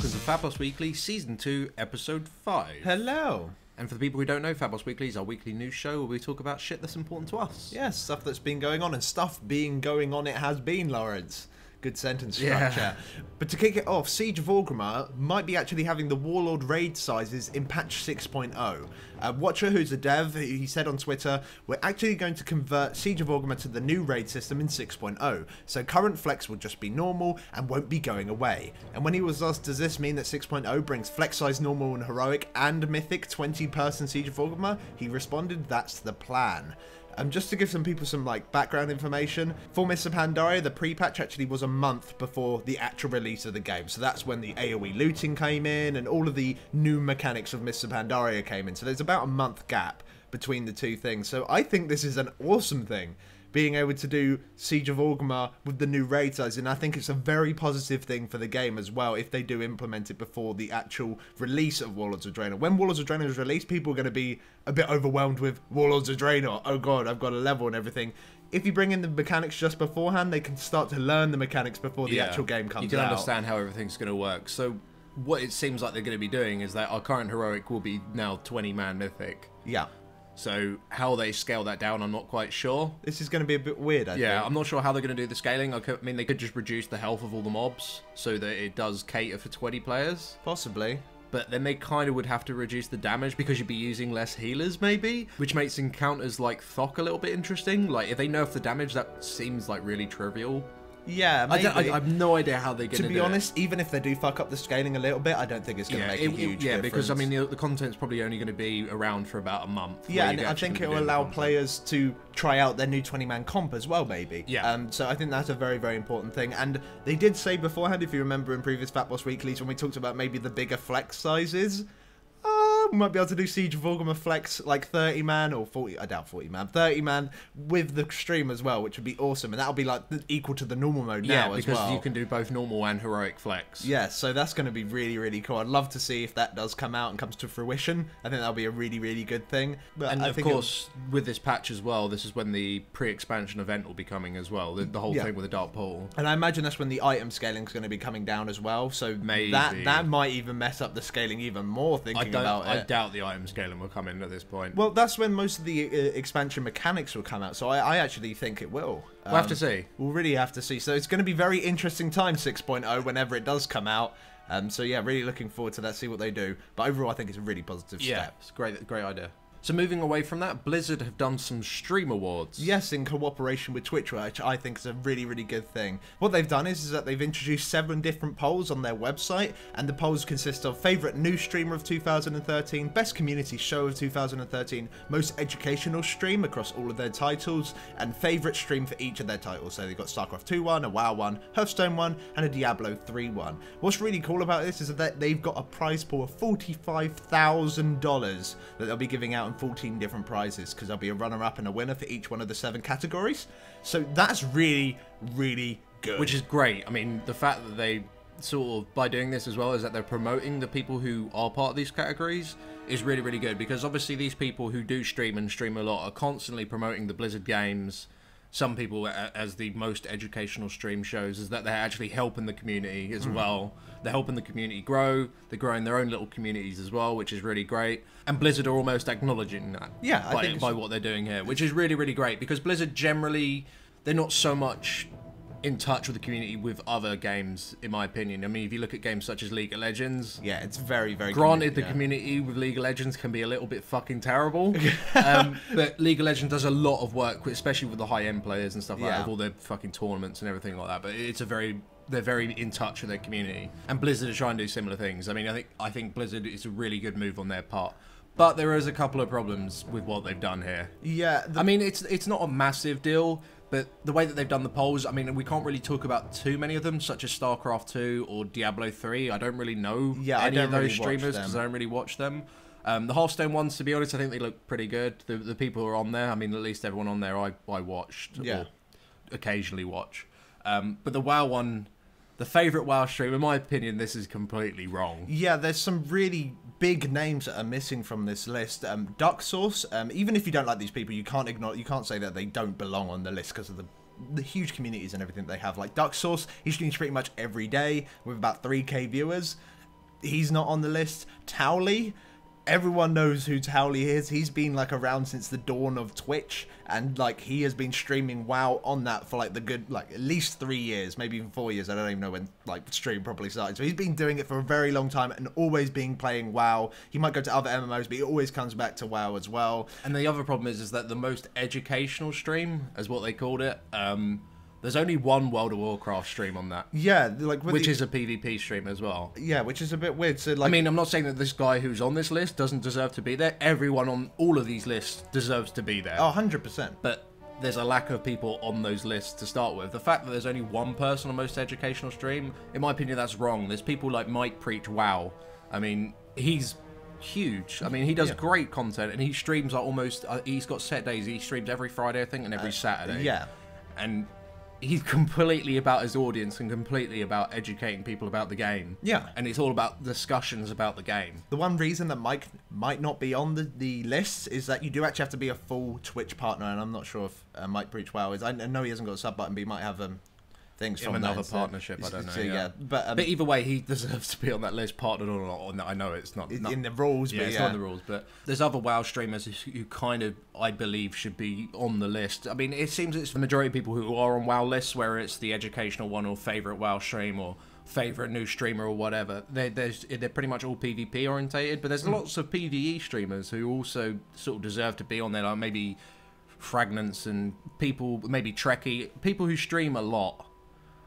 welcome to FatBoss Weekly, Season 2, Episode 5. Hello. And for the people who don't know, FatBoss Weekly is our weekly news show where we talk about shit that's important to us. Yes, stuff that's been going on, and stuff being going on it has been, Lawrence. Good sentence structure. Yeah. But to kick it off, Siege of Orgrimmar might be actually having the Warlord raid sizes in patch 6.0. Watcher, who's a dev, he said on Twitter, we're actually going to convert Siege of Orgrimmar to the new raid system in 6.0. So current flex will just be normal and won't be going away. And when he was asked, does this mean that 6.0 brings flex size normal and heroic and mythic 20-person Siege of Orgrimmar? He responded, that's the plan. Just to give some people some background information, for Mists of Pandaria, the pre-patch actually was a month before the actual release of the game. So that's when the AoE looting came in and all of the new mechanics of Mists of Pandaria came in. So there's about a month gap between the two things. So I think this is an awesome thing, being able to do Siege of Orgrimmar with the new raid size, and I think it's a very positive thing for the game as well if they do implement it before the actual release of Warlords of Draenor. When Warlords of Draenor is released, people are going to be a bit overwhelmed with Warlords of Draenor. Oh god, I've got a level and everything. If you bring in the mechanics just beforehand, they can start to learn the mechanics before the actual game comes out. You can understand how everything's going to work. So what it seems like they're going to be doing is that our current heroic will be now 20-man mythic. Yeah. So how they scale that down, I'm not quite sure. This is going to be a bit weird, I think. Yeah, I'm not sure how they're going to do the scaling. I mean, they could just reduce the health of all the mobs so that it does cater for 20 players. Possibly. But then they kind of would have to reduce the damage because you'd be using less healers, maybe? Which makes encounters like Thok a little bit interesting. Like, if they nerf the damage, that seems like really trivial. Yeah, maybe. I have no idea how they're going to do it. To be honest, even if they do fuck up the scaling a little bit, I don't think it's going to make a huge difference. Because, I mean, the content's probably only going to be around for about a month. Yeah, and I think it will allow players to try out their new 20-man comp as well, maybe. Yeah. So I think that's a very, very important thing. And they did say beforehand, if you remember in previous FatBoss Weeklies, when we talked about maybe the bigger flex sizes, we might be able to do Siege of Orgrimmar flex like 30-man or 40, I doubt 40-man, 30-man with the stream as well, which would be awesome. And that'll be like equal to the normal mode now as well. Yeah, because you can do both normal and heroic flex. Yeah, so that's going to be really, really cool. I'd love to see if that does come out and comes to fruition. I think that'll be a really, really good thing. But and of course, with this patch as well, this is when the pre-expansion event will be coming as well. The whole thing with the Dark Portal. And I imagine that's when the item scaling is going to be coming down as well. So maybe that might even mess up the scaling even more, thinking about it. I doubt the item scaling will come in at this point. Well, that's when most of the expansion mechanics will come out, so I actually think it will. We'll have to see. We'll really have to see. So it's going to be very interesting time, 6.0, whenever it does come out. So yeah, really looking forward to that, see what they do. But overall, I think it's a really positive step. Yeah, it's a great idea. So moving away from that, Blizzard have done some stream awards. Yes, in cooperation with Twitch, which I think is a really, really good thing. What they've done is that they've introduced 7 different polls on their website, and the polls consist of favourite new streamer of 2013, best community show of 2013, most educational stream across all of their titles, and favourite stream for each of their titles. So they've got StarCraft 2 one, a WoW one, Hearthstone one, and a Diablo 3 one. What's really cool about this is that they've got a prize pool of $45,000 that they'll be giving out 14 different prizes, because there'll be a runner-up and a winner for each one of the 7 categories. So that's really, really good. Which is great. I mean, the fact that they sort of, by doing this as well, is that they're promoting the people who are part of these categories is really, really good, because obviously these people who do stream and stream a lot are constantly promoting the Blizzard games. Some people, as the most educational stream shows, is that they're actually helping the community as well. They're helping the community grow. They're growing their own little communities as well, which is really great. And Blizzard are almost acknowledging that by what they're doing here, which is really, really great, because Blizzard generally, they're not so much in touch with the community with other games, in my opinion. I mean, if you look at games such as League of Legends... Yeah, it's very, very... Granted, the community with League of Legends can be a little bit fucking terrible. But League of Legends does a lot of work, especially with the high-end players and stuff like that, with all their fucking tournaments and everything like that. But it's a very... They're very in touch with their community. And Blizzard are trying to do similar things. I mean, I think Blizzard is a really good move on their part. But there is a couple of problems with what they've done here. Yeah. I mean, it's not a massive deal, but the way that they've done the polls, I mean, we can't really talk about too many of them, such as StarCraft 2 or Diablo 3. I don't really know any of those streamers because I don't really watch them. The Hearthstone ones, to be honest, I think they look pretty good. The people who are on there, I mean, at least everyone on there I watched or occasionally watch. But the WoW one... The favourite WoW stream, in my opinion, this is completely wrong. Yeah, there's some really big names that are missing from this list. Duck Source, even if you don't like these people, you can't say that they don't belong on the list because of the huge communities and everything they have. Like Duck Source, he streams pretty much every day with about 3K viewers. he's not on the list. Towley, everyone knows who Towley is. He's been like around since the dawn of Twitch, and like he has been streaming WoW on that for like the good, like at least 3 years, maybe even 4 years. I don't even know when like stream properly started. So he's been doing it for a very long time and always been playing WoW. He might go to other MMOs, but he always comes back to WoW as well. And the other problem is that the most educational stream, as what they called it, there's only one World of Warcraft stream on that. Yeah, like which is a PvP stream as well. Yeah, which is a bit weird. So like, I mean, I'm not saying that this guy who's on this list doesn't deserve to be there. Everyone on all of these lists deserves to be there. Oh, 100%. But there's a lack of people on those lists to start with. The fact that there's only one person on most educational stream, in my opinion, that's wrong. There's people like Mike Preach WoW. I mean, he's huge. I mean, he does great content, and he streams like almost. He's got set days. He streams every Friday, I think, and every Saturday. Yeah. And he's completely about his audience and completely about educating people about the game. Yeah. And it's all about discussions about the game. The one reason that Mike might not be on the list is that you do actually have to be a full Twitch partner, and I'm not sure if Mike Preach WoW is. I know he hasn't got a sub button, but he might have things from another partnership. I don't know. So, yeah. But either way, he deserves to be on that list, partnered or not. Or not. I know it's not in the rules. Yeah, but it's not in the rules. But there's other WoW streamers who kind of, I believe, should be on the list. I mean, it seems it's the majority of people who are on WoW lists, where it's the educational one or favorite WoW stream or favorite new streamer or whatever. They're pretty much all PvP orientated. But there's lots of PvE streamers who also sort of deserve to be on there, like maybe Fragments and people, maybe Trekkie, people who stream a lot.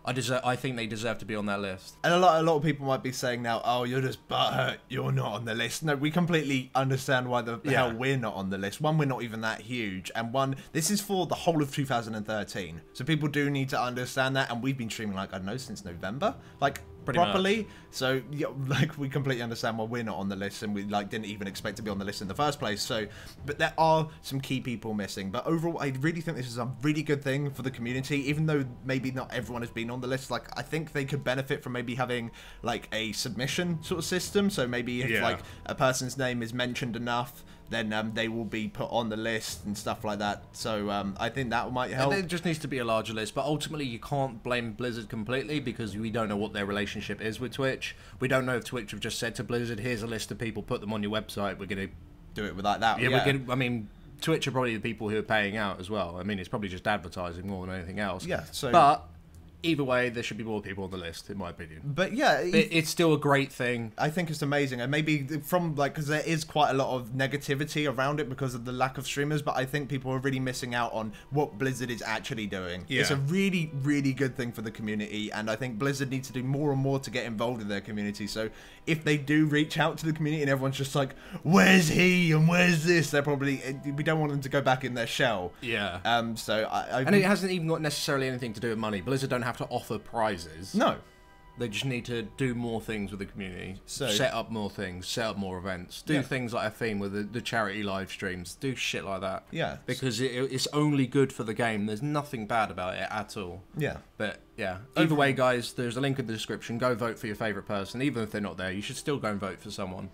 I think they deserve to be on that list. And a lot of people might be saying now, oh, you're just butthurt, you're not on the list. No, we completely understand why the hell we're not on the list. One, we're not even that huge. And one, this is for the whole of 2013. So people do need to understand that. And we've been streaming, like, I don't know, since November. Like, pretty properly. Much. So, yeah, like, we completely understand why we're not on the list. And we, like, didn't even expect to be on the list in the first place. So, but there are some key people missing. But overall, I really think this is a really good thing for the community. Even though maybe not everyone has been on the list, like, I think they could benefit from maybe having like a submission sort of system. So maybe if like a person's name is mentioned enough, then they will be put on the list and stuff like that. So I think that might help. There just needs to be a larger list, but ultimately you can't blame Blizzard completely because we don't know what their relationship is with Twitch. We don't know if Twitch have just said to Blizzard, here's a list of people, put them on your website, we're going to do it like that. Yeah, we're gonna, I mean, Twitch are probably the people who are paying out as well. I mean, it's probably just advertising more than anything else. Yeah, so... But either way, there should be more people on the list, in my opinion. But yeah, it's still a great thing. I think it's amazing, and maybe from like, because there is quite a lot of negativity around it because of the lack of streamers. But I think people are really missing out on what Blizzard is actually doing. Yeah. It's a really, really good thing for the community, and I think Blizzard needs to do more and more to get involved in their community. So if they do reach out to the community and everyone's just like, "Where's he and where's this?" They're probably, we don't want them to go back in their shell. Yeah. So and it hasn't even got necessarily anything to do with money. Blizzard don't have to offer prizes. No. They just need to do more things with the community. So, set up more things, set up more events, do things like a theme with the charity live streams, do shit like that. Yeah. Because it's only good for the game. There's nothing bad about it at all. Yeah. But yeah, either way, guys, there's a link in the description. Go vote for your favourite person. Even if they're not there, you should still go and vote for someone.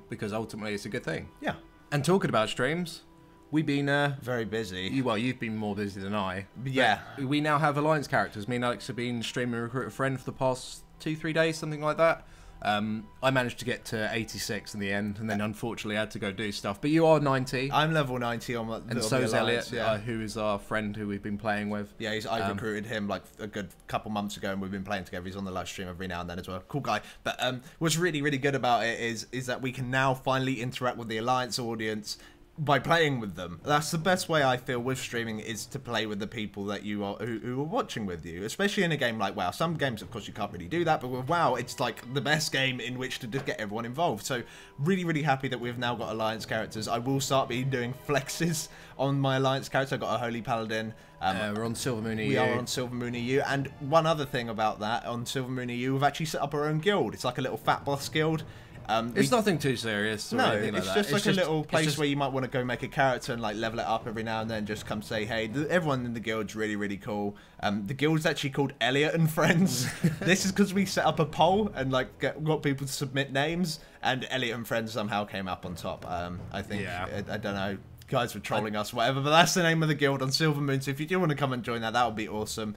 Because ultimately it's a good thing. Yeah. And talking about streams, we've been very busy. Well, you've been more busy than I. Yeah. We now have Alliance characters. Me and Alex have been streaming Recruit a Friend for the past 2-3 days, something like that. I managed to get to 86 in the end, and then unfortunately I had to go do stuff. But you are 90. I'm level 90 on and so is Elliot, who is our friend who we've been playing with. Yeah, I recruited him like a good couple months ago, and we've been playing together. He's on the live stream every now and then as well. Cool guy. But what's really, really good about it is that we can now finally interact with the Alliance audience by playing with them. That's the best way I feel with streaming, is to play with the people that you are who are watching with you, especially in a game like WoW. Some games, of course, you can't really do that, but with WoW, it's like the best game in which to just get everyone involved. So really, really happy that we've now got Alliance characters. I will start doing flexes on my Alliance character. I got a Holy Paladin. We're on Silvermoon EU. We are on Silvermoon EU. And one other thing about that, on Silvermoon EU, we've actually set up our own guild. It's like a little FatBoss guild. It's nothing too serious or anything like it's that. Just like a little place where you might want to go make a character and like level it up every now and then, just come say hey. Everyone in the guild's really, really cool. The guild's actually called Elliot and Friends. This is because we set up a poll and like got people to submit names, and Elliot and Friends somehow came up on top. I think, I don't know, guys were trolling us, whatever, but that's the name of the guild on Silvermoon. So if you do want to come and join that, that would be awesome.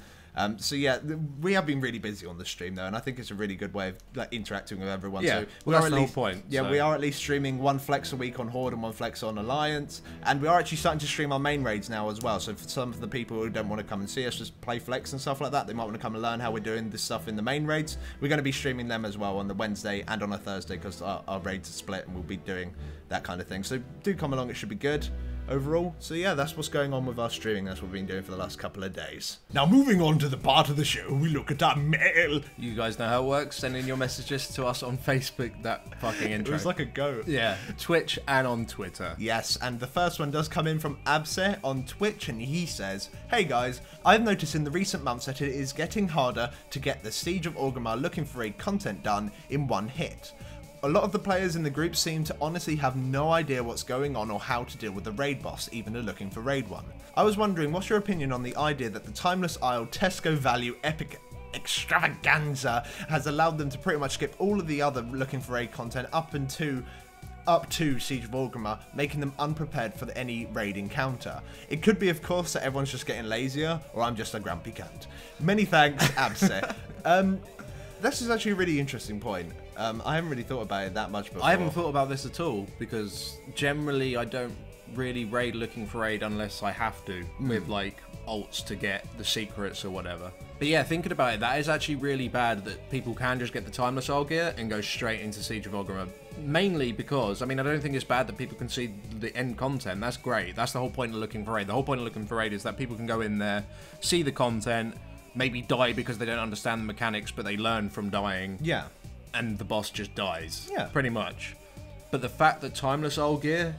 So yeah, we have been really busy on the stream though, and I think it's a really good way of like interacting with everyone. Yeah, so well, that's the whole point. Yeah, so. we are at least streaming 1 flex a week on Horde and 1 flex on Alliance, and we are actually starting to stream our main raids now as well. So for some of the people who don't want to come and see us just play flex and stuff like that, they might want to come and learn how we're doing this stuff in the main raids. We're going to be streaming them as well on the Wednesday and on a Thursday because our raids are split, and we'll be doing that kind of thing. So do come along, it should be good overall. So yeah, that's what's going on with our streaming. That's what we've been doing for the last couple of days. Now moving on to the part of the show, we look at our mail. You guys know how it works. Send in your messages to us on Facebook. That fucking intro. It was like a goat. Yeah, Twitch and on Twitter. Yes, and the first one does come in from Abse on Twitch, and he says, "Hey guys, I've noticed in the recent months that it is getting harder to get the Siege of Orgrimmar looking for raid content done in one hit. A lot of the players in the group seem to honestly have no idea what's going on or how to deal with the raid boss, even are looking for raid 1. I was wondering, what's your opinion on the idea that the Timeless Isle Tesco Value Epic Extravaganza has allowed them to pretty much skip all of the other looking for raid content up to Siege of Orgrimmar, making them unprepared for any raid encounter? It could be, of course, that everyone's just getting lazier, or I'm just a grumpy cunt. Many thanks, Abse." This is actually a really interesting point. I haven't really thought about it that much before. I haven't thought about this at all because generally I don't really raid looking for raid unless I have to with like ults to get the secrets or whatever. But yeah, thinking about it, that is actually really bad that people can just get the Timeless Isle gear and go straight into Siege of Orgrimmar. Mainly because, I mean, I don't think it's bad that people can see the end content. That's great. That's the whole point of looking for raid. The whole point of looking for raid is that people can go in there, see the content, maybe die because they don't understand the mechanics, but they learn from dying. Yeah. And the boss just dies. Yeah. Pretty much. But the fact that Timeless Isle gear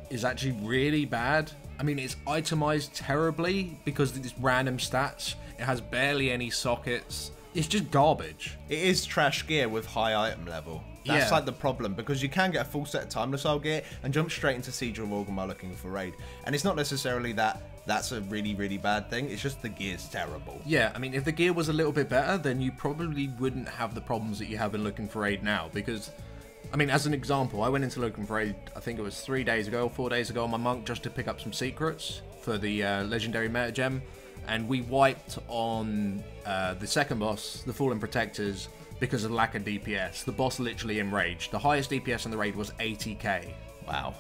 is actually really bad. I mean, it's itemized terribly because it's random stats. It has barely any sockets. It's just garbage. It is trash gear with high item level. That's like the problem, because you can get a full set of Timeless Isle gear and jump straight into Siege of Orgrimmar looking for raid. And it's not necessarily that that's a really, really bad thing. It's just the gear's terrible. Yeah, I mean, if the gear was a little bit better, then you probably wouldn't have the problems that you have in looking for raid now. Because, I mean, as an example, I went into looking for raid, I think it was 3 days ago, 4 days ago on my monk just to pick up some secrets for the legendary meta gem. And we wiped on the second boss, the Fallen Protectors, because of lack of DPS. The boss literally enraged. The highest DPS in the raid was 80k. Wow.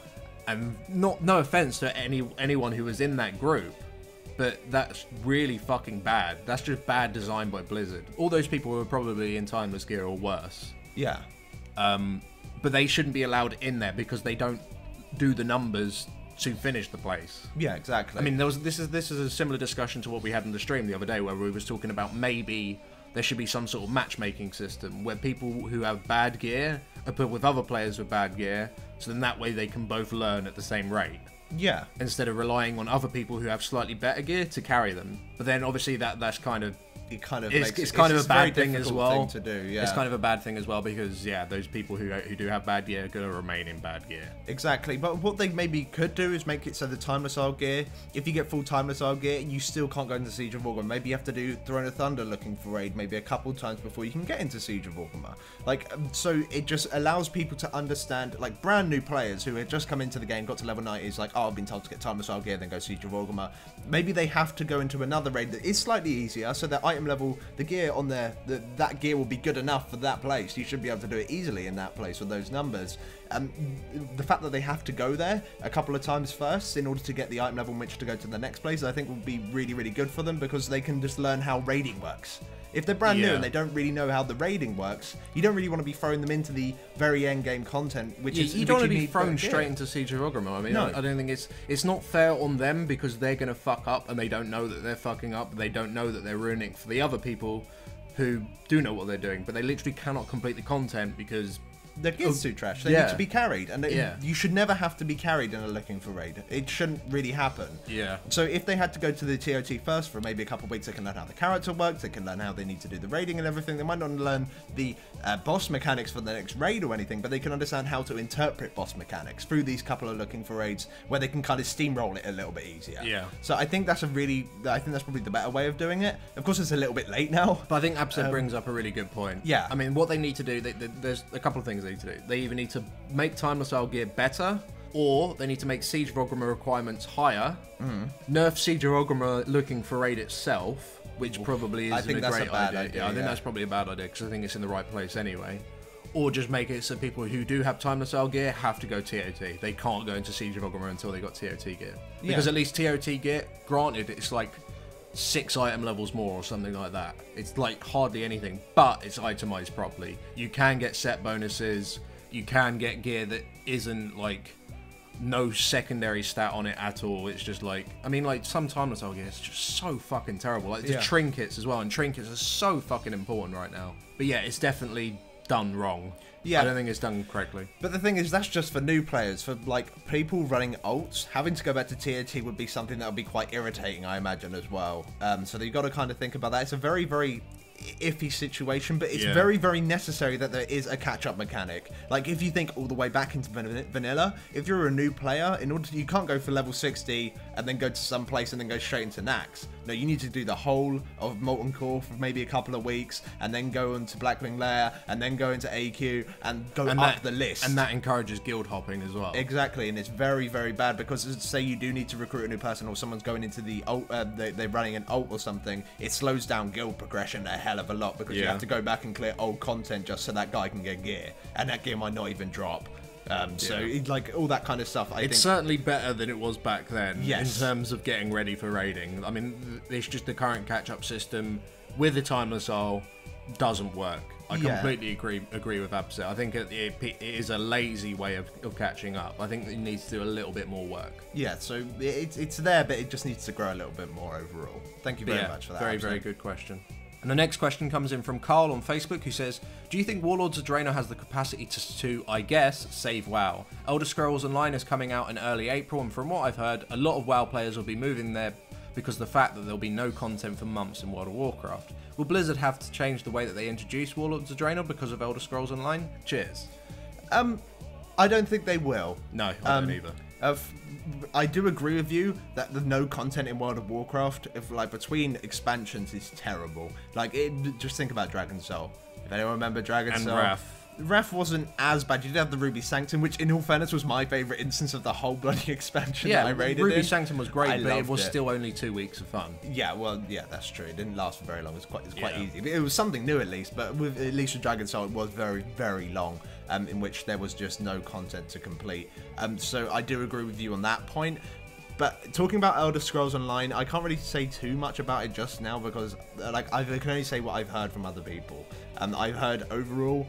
And no offense to anyone who was in that group, but that's really fucking bad. That's just bad design by Blizzard. All those people were probably in Timeless gear or worse. Yeah. But they shouldn't be allowed in there because they don't do the numbers to finish the place. Yeah, exactly. I mean, this is a similar discussion to what we had in the stream the other day, where we was talking about maybe there should be some sort of matchmaking system where people who have bad gear are put with other players with bad gear, so then that way they can both learn at the same rate. Yeah. Instead of relying on other people who have slightly better gear to carry them. But then obviously that's kind of it kind of it's kind of a bad thing as well. Thing to do, yeah. It's kind of a bad thing as well because yeah, those people who do have bad gear are going to remain in bad gear. Exactly, but what they maybe could do is make it so the Timeless Isle gear, if you get full Timeless Isle gear, you still can't go into Siege of Orgrimmar. Maybe you have to do Throne of Thunder looking for raid maybe a couple times before you can get into Siege of Orgrimmar. Like, so it just allows people to understand, like brand new players who had just come into the game, got to level 90, is like, oh, I've been told to get Timeless Isle gear, then go Siege of Orgrimmar. Maybe they have to go into another raid that is slightly easier, so their item level, the gear on there, that gear will be good enough for that place. You should be able to do it easily in that place with those numbers. The fact that they have to go there a couple of times first in order to get the item level in which to go to the next place, I think will be really, really good for them, because they can just learn how raiding works. If they're brand new and they don't really know how the raiding works, you don't really want to be throwing them into the very end game content, which is you don't want to be thrown straight into Siege of Orgrimmar. I mean, no. I don't think it's not fair on them, because they're going to fuck up and they don't know that they're fucking up. They don't know that they're ruining it for the other people who do know what they're doing, but they literally cannot complete the content because their gear's too trash. They need to be carried, and you should never have to be carried in a looking for raid. It shouldn't really happen. Yeah. So if they had to go to the TOT first for maybe a couple of weeks, they can learn how the character works, they can learn how they need to do the raiding and everything. They might not learn the boss mechanics for the next raid or anything, but they can understand how to interpret boss mechanics through these couple of looking for raids, where they can kind of steamroll it a little bit easier. Yeah. So I think that's probably the better way of doing it. Of course, it's a little bit late now. But I think Absent brings up a really good point. Yeah. I mean, what they need to do, there's a couple of things they need to do. They either need to make Timeless Isle gear better, or they need to make Siege of Orgrimmar requirements higher, nerf Siege of Orgrimmar looking for raid itself, which probably isn't a great idea. Yeah, I think that's probably a bad idea, because I think it's in the right place anyway. Or just make it so people who do have time to sell gear have to go TOT. They can't go into Siege of Orgrimmar until they got TOT gear. Because at least TOT gear, granted, it's like 6 item levels more or something like that. It's like hardly anything, but it's itemized properly. You can get set bonuses. You can get gear that isn't like no secondary stat on it at all. It's just like, I mean, like some timeless gear is just so fucking terrible. Like the trinkets as well, and trinkets are so fucking important right now. But yeah, it's definitely done wrong. Yeah, I don't think it's done correctly. But the thing is, that's just for new players. For like people running ults, having to go back to TOT would be something that would be quite irritating, I imagine, as well. So you've got to kind of think about that. It's a very, very iffy situation, but it's very, very necessary that there is a catch-up mechanic. Like, if you think all the way back into vanilla, if you're a new player, in order to, you can't go for level 60 and then go to some place and then go straight into Nax. No, you need to do the whole of Molten Core for maybe a couple of weeks, and then go into Blackwing Lair, and then go into AQ, and go up the list. And that encourages guild hopping as well. Exactly, and it's very, very bad, because say you do need to recruit a new person, or someone's going into the ult, they're running an ult or something, it slows down guild progression a hell of a lot, because you have to go back and clear old content just so that guy can get gear, and that gear might not even drop. So like all that kind of stuff, I think it's certainly better than it was back then in terms of getting ready for raiding. I mean, it's just the current catch-up system with the timeless soul doesn't work. I completely agree with Absit. I think it is a lazy way of catching up. I think it needs to do a little bit more work. Yeah, so it's there, but it just needs to grow a little bit more overall. Thank you very much for that. Very good question. And the next question comes in from Carl on Facebook, who says, do you think Warlords of Draenor has the capacity to, I guess, save WoW? Elder Scrolls Online is coming out in early April, and from what I've heard, a lot of WoW players will be moving there because of the fact that there'll be no content for months in World of Warcraft. Will Blizzard have to change the way that they introduce Warlords of Draenor because of Elder Scrolls Online? Cheers. I don't think they will. No, I don't either. I do agree with you that the no content in World of Warcraft, if like between expansions, is terrible. Like, just think about Dragon Soul. If anyone remember Dragon Soul, Wrath wasn't as bad. You did have the Ruby Sanctum, which in all fairness was my favourite instance of the whole bloody expansion that I raided Ruby in. Sanctum was great, but it was still only 2 weeks of fun. Yeah, well, yeah, that's true. It didn't last for very long. It was quite easy. It was something new at least, but at least with Dragon Soul, it was very, very long. In which there was just no content to complete. So I do agree with you on that point. But talking about Elder Scrolls Online, I can't really say too much about it just now, because like I can only say what I've heard from other people. I've heard overall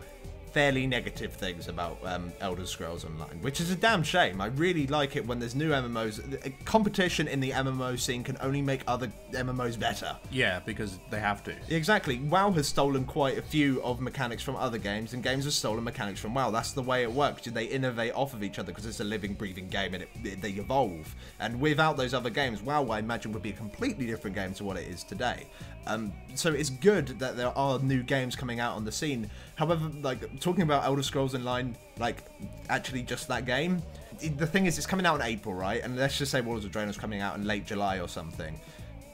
fairly negative things about Elder Scrolls Online, which is a damn shame. I really like it when there's new MMOs. Competition in the MMO scene can only make other MMOs better. Yeah, because they have to. Exactly. WoW has stolen quite a few of mechanics from other games, and games have stolen mechanics from WoW. That's the way it works. They innovate off of each other because it's a living, breathing game, and they evolve. And without those other games, WoW, I imagine, would be a completely different game to what it is today. So it's good that there are new games coming out on the scene. However, like, talking about Elder Scrolls Online, like, actually just that game, the thing is, it's coming out in April, right? And let's just say Warlords of Draenor is coming out in late July or something.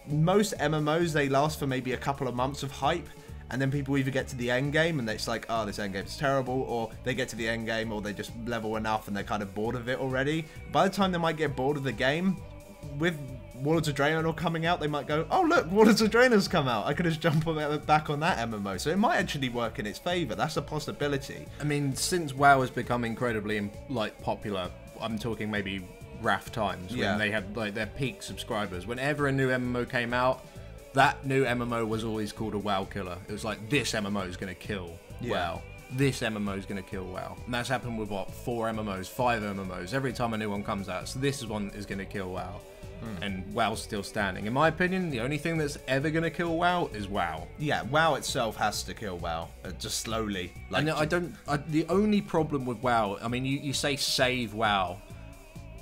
Most MMOs, they last for maybe a couple of months of hype, and then people either get to the end game and it's like, oh, this end game's terrible, or they get to the end game, or they just level enough and they're kind of bored of it already. By the time they might get bored of the game, with Warlords of Draenor coming out, they might go, oh look, Warlords of Draenor's come out, I could just jump back on that MMO. So it might actually work in its favour. That's a possibility. I mean, since WoW has become incredibly like popular, I'm talking maybe Wrath times, when they had like their peak subscribers. Whenever a new MMO came out, that new MMO was always called a WoW killer. It was like, this MMO is going to kill WoW. This MMO is going to kill WoW. And that's happened with, what, 4 MMOs, 5 MMOs. Every time a new one comes out, so this one is going to kill WoW. And WoW's still standing. In my opinion, the only thing that's ever going to kill WoW is WoW. Yeah, WoW itself has to kill WoW, just slowly. Like, and the only problem with WoW, I mean, you say save WoW.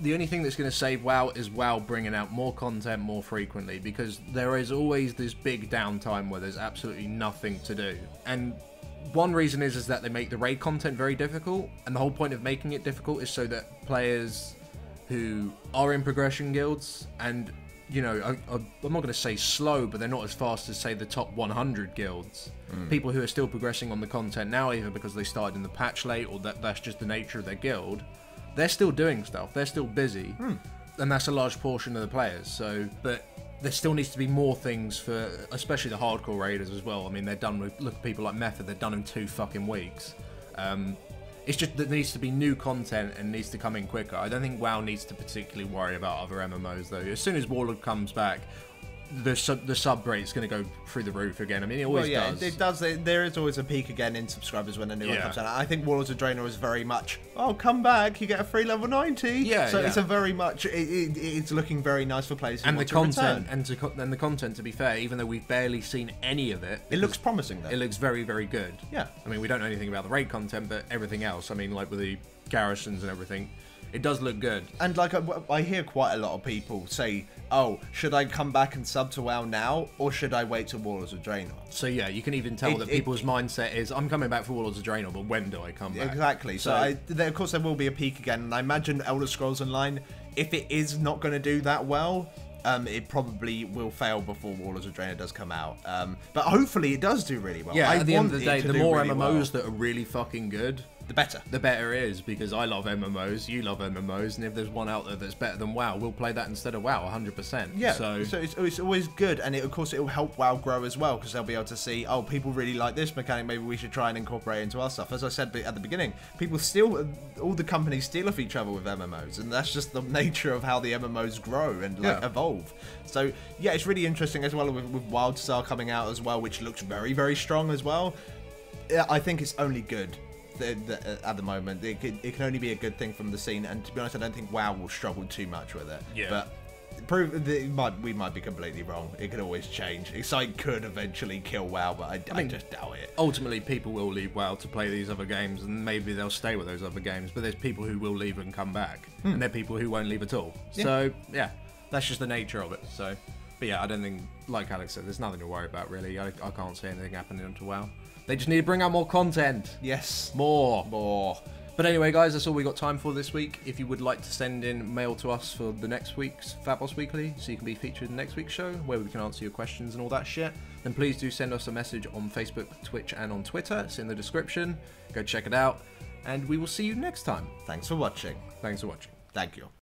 The only thing that's going to save WoW is WoW bringing out more content more frequently, because there is always this big downtime where there's absolutely nothing to do. And one reason is that they make the raid content very difficult, and the whole point of making it difficult is so that players who are in progression guilds, and, you know, I'm not going to say slow, but they're not as fast as, say, the top 100 guilds. People who are still progressing on the content now, either because they started in the patch late, or that's just the nature of their guild, they're still doing stuff, they're still busy, and that's a large portion of the players. So, but there still needs to be more things for, especially the hardcore raiders as well. I mean, they're done with, look at people like Method, they're done in 2 fucking weeks. It's just that there needs to be new content and needs to come in quicker. I don't think WoW needs to particularly worry about other MMOs though. As soon as Warlord comes back, the sub rate's going to go through the roof again. I mean, it always does. It does. There is always a peak again in subscribers when a new one comes out. I think Warlords of Draenor is very much, oh, come back, you get a free level 90. Yeah, so it's a very much, it's looking very nice for players who and want the to content return. and the content, to be fair, even though we've barely seen any of it, It looks promising though. it looks very, very good. Yeah. I mean, we don't know anything about the raid content, but everything else, I mean, like with the garrisons and everything, it does look good. And like I hear quite a lot of people say, oh, should I come back and sub to WoW now, or should I wait till Warlords of Draenor? So yeah, you can even tell that people's mindset is, I'm coming back for Warlords of Draenor, but when do I come back? Exactly. So of course there will be a peak again, and I imagine Elder Scrolls Online, if it is not going to do that well, it probably will fail before Warlords of Draenor does come out. But hopefully it does do really well. Yeah, at the end of the day, the more MMOs that are really fucking good, the better. The better it is, because I love MMOs, you love MMOs, and if there's one out there that's better than WoW, we'll play that instead of WoW, 100%. Yeah, so it's always good, and of course it will help WoW grow as well, because they'll be able to see, oh, people really like this mechanic, maybe we should try and incorporate it into our stuff. As I said at the beginning, people steal, all the companies steal off each other with MMOs, and that's just the nature of how the MMOs grow and evolve. So yeah, it's really interesting as well with WildStar coming out as well, which looks very, very strong as well. I think it's only good. At the moment, it can only be a good thing from the scene, and to be honest, I don't think WoW will struggle too much with it. Yeah. But we might be completely wrong. It could always change. Excite could eventually kill WoW, but I just doubt it. Ultimately, people will leave WoW to play these other games, and maybe they'll stay with those other games, but there's people who will leave and come back, and there are people who won't leave at all. Yeah. So, yeah, that's just the nature of it. So, but yeah, I don't think, like Alex said, there's nothing to worry about, really. I can't see anything happening onto WoW. They just need to bring out more content. Yes. More. But anyway, guys, that's all we got time for this week. If you would like to send in mail to us for the next week's Fatboss Weekly, so you can be featured in next week's show, where we can answer your questions and all that shit, then please do send us a message on Facebook, Twitch, and on Twitter. It's in the description. Go check it out. And we will see you next time. Thanks for watching. Thanks for watching. Thank you.